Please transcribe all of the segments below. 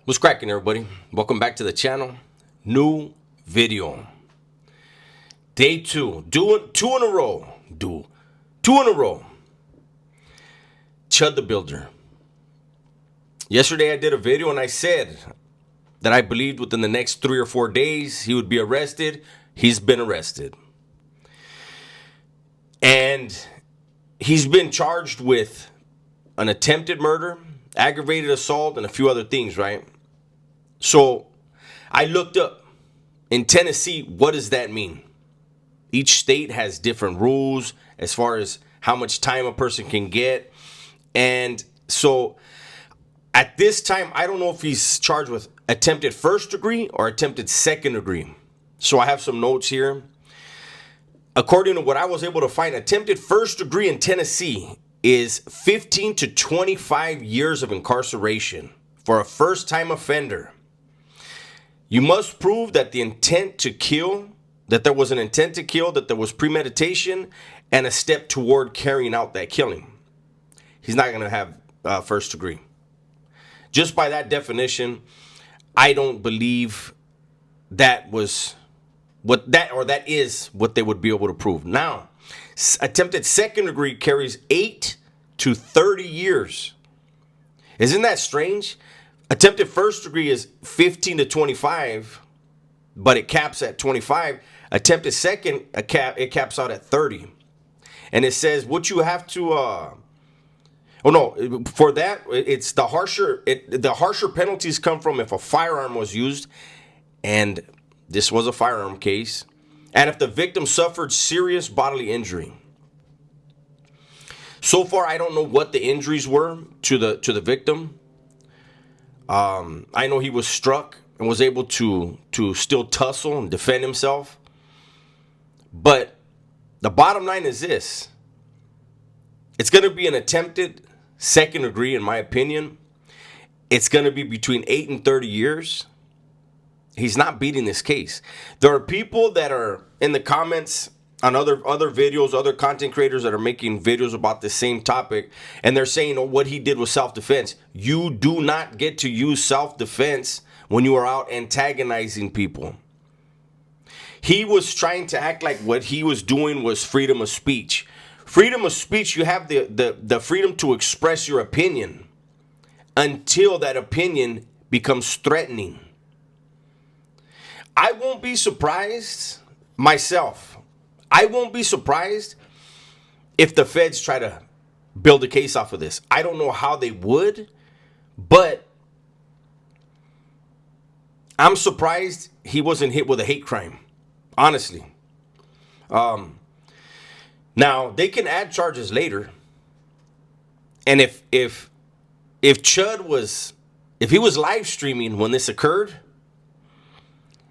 What's cracking, everybody? Welcome back to the channel. New video. Day two. Doing two in a row. Do two in a row. Chud the Builder. Yesterday I did a video and I said that I believed within the next 3 or 4 days he would be arrested. He's been arrested. And he's been charged with an attempted murder, aggravated assault, and a few other things, right? So I looked up in Tennessee, what does that mean? Each state has different rules as far as how much time a person can get. And so at this time, I don't know if he's charged with attempted first degree or attempted second degree. So I have some notes here. According to what I was able to find, attempted first degree in Tennessee is 15 to 25 years of incarceration for a first-time offender. You must prove that the intent to kill, that there was an intent to kill, that there was premeditation, and a step toward carrying out that killing. He's not going to have first degree. Just by that definition, I don't believe that was what that is what they would be able to prove. Now, attempted second degree carries 8 to 30 years. Isn't that strange? Attempted first degree is 15 to 25, but it caps at 25. Attempted second, it caps out at 30. And it says what you have to for that, it's the harsher penalties come from if a firearm was used, and this was a firearm case, and if the victim suffered serious bodily injury. So far, I don't know what the injuries were to the victim. I know he was struck and was able to still tussle and defend himself. But the bottom line is this. It's going to be an attempted second degree, in my opinion. It's going to be between 8 and 30 years. He's not beating this case. There are people that are in the comments on other videos, other content creators that are making videos about the same topic, and they're saying, oh, what he did was self-defense. You do not get to use self-defense when you are out antagonizing people. He was trying to act like what he was doing was freedom of speech. Freedom of speech, you have the freedom to express your opinion until that opinion becomes threatening. I won't be surprised myself. I won't be surprised if the feds try to build a case off of this. I don't know how they would, but I'm surprised he wasn't hit with a hate crime, honestly. Now, they can add charges later. And if Chud was, if he was live streaming when this occurred,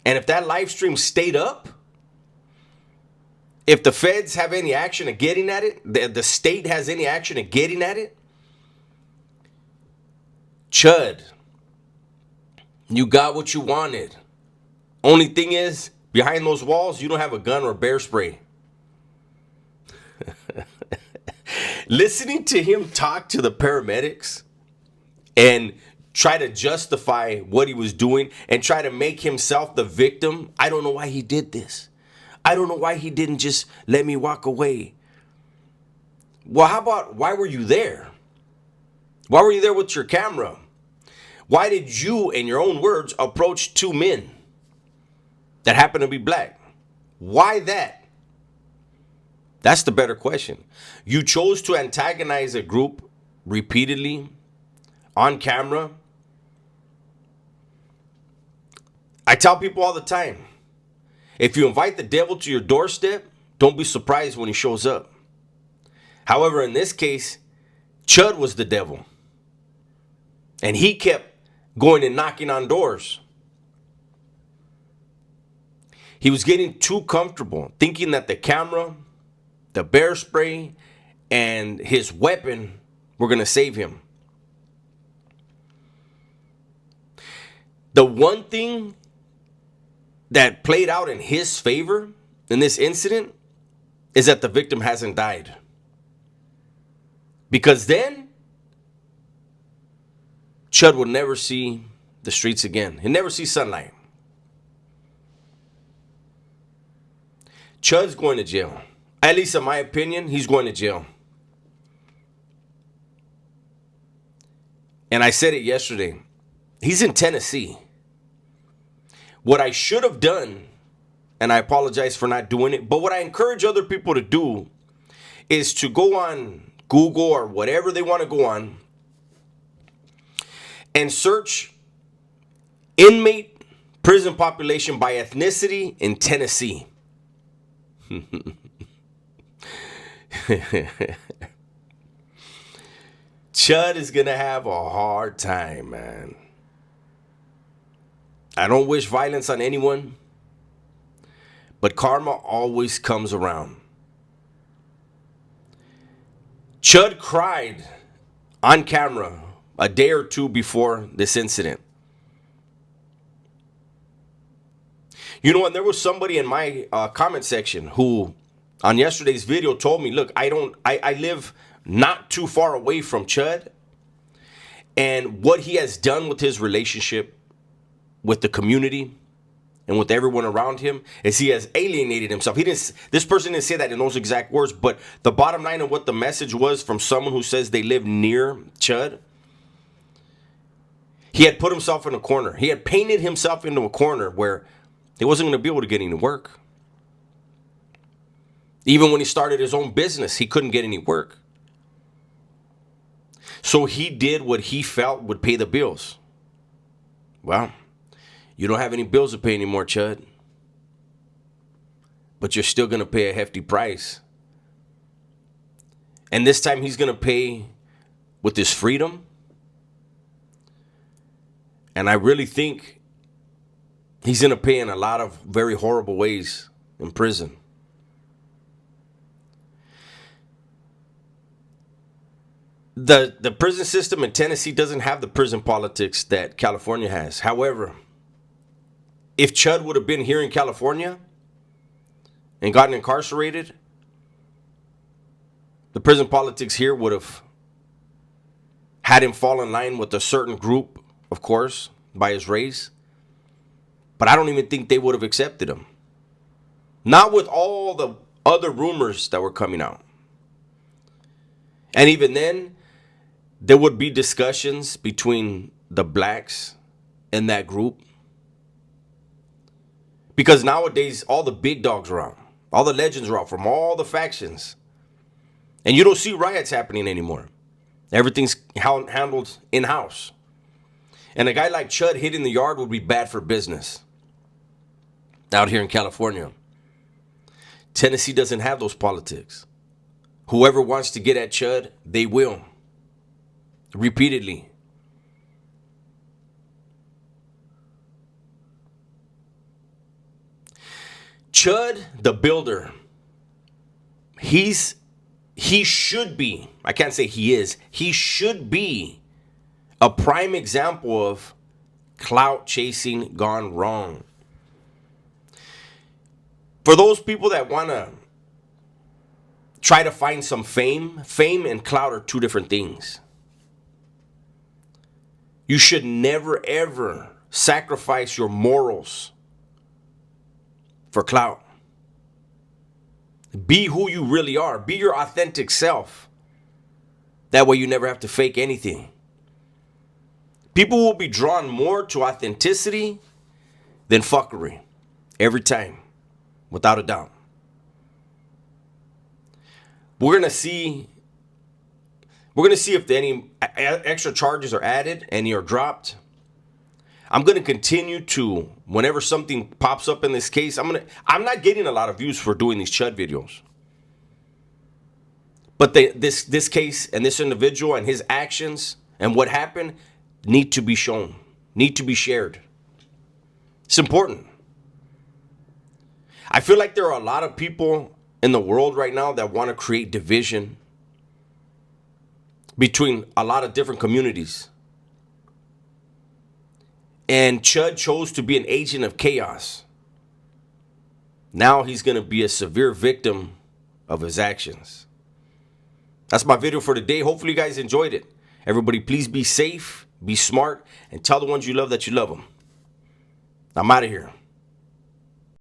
and if that live stream stayed up, if the feds have any action of getting at it, the state has any action of getting at it, Chud, you got what you wanted. Only thing is, behind those walls, you don't have a gun or bear spray. Listening to him talk to the paramedics and try to justify what he was doing and try to make himself the victim, I don't know why he did this. I don't know why he didn't just let me walk away. Well, how about, why were you there? Why were you there with your camera? Why did you, in your own words, approach 2 men that happen to be black? Why that? That's the better question. You chose to antagonize a group repeatedly on camera. I tell people all the time, if you invite the devil to your doorstep, don't be surprised when he shows up. However, in this case, Chud was the devil. And he kept going and knocking on doors. He was getting too comfortable, thinking that the camera, the bear spray, and his weapon were going to save him. The one thing that played out in his favor in this incident is that the victim hasn't died. Because then Chud would never see the streets again. He'll never see sunlight. Chud's going to jail. At least in my opinion, he's going to jail. And I said it yesterday. He's in Tennessee. What I should have done, and I apologize for not doing it, but what I encourage other people to do is to go on Google or whatever they want to go on and search inmate prison population by ethnicity in Tennessee. Chud is going to have a hard time, man. I don't wish violence on anyone, but karma always comes around. Chud cried on camera a day or two before this incident. You know what? There was somebody in my comment section who, on yesterday's video, told me, "Look, I live not too far away from Chud, and what he has done with his relationship with the community and with everyone around him is he has alienated himself." This person didn't say that in those exact words, but the bottom line of what the message was from someone who says they live near Chud, he had put himself in a corner. He had painted himself into a corner where he wasn't going to be able to get any work. Even when he started his own business, he couldn't get any work. So he did what he felt would pay the bills. Well, you don't have any bills to pay anymore, Chud. But you're still going to pay a hefty price. And this time he's going to pay with his freedom. And I really think he's going to pay in a lot of very horrible ways in prison. The prison system in Tennessee doesn't have the prison politics that California has. However, if Chud would have been here in California and gotten incarcerated, the prison politics here would have had him fall in line with a certain group, of course, by his race. But I don't even think they would have accepted him. Not with all the other rumors that were coming out. And even then, there would be discussions between the blacks in that group. Because nowadays, all the big dogs are out. All the legends are out from all the factions. And you don't see riots happening anymore. Everything's handled in-house. And a guy like Chud hitting the yard would be bad for business out here in California. Tennessee doesn't have those politics. Whoever wants to get at Chud, they will. Repeatedly. Chud, the builder, he should be, I can't say he is, he should be a prime example of clout chasing gone wrong. For those people that want to try to find some fame and clout are two different things. You should never, ever sacrifice your morals for clout. Be who you really are. Be your authentic self. That way you never have to fake anything. People will be drawn more to authenticity than fuckery. Every time. Without a doubt. We're going to see if any extra charges are added, any are dropped. I'm going to continue to, whenever something pops up in this case, I'm not getting a lot of views for doing these Chud videos. But this case and this individual and his actions and what happened need to be shown, need to be shared. It's important. I feel like there are a lot of people in the world right now that want to create division between a lot of different communities. And Chud chose to be an agent of chaos. Now he's going to be a severe victim of his actions. That's my video for today. Hopefully you guys enjoyed it. Everybody, please be safe Be smart and tell the ones you love that you love them. I'm out of here.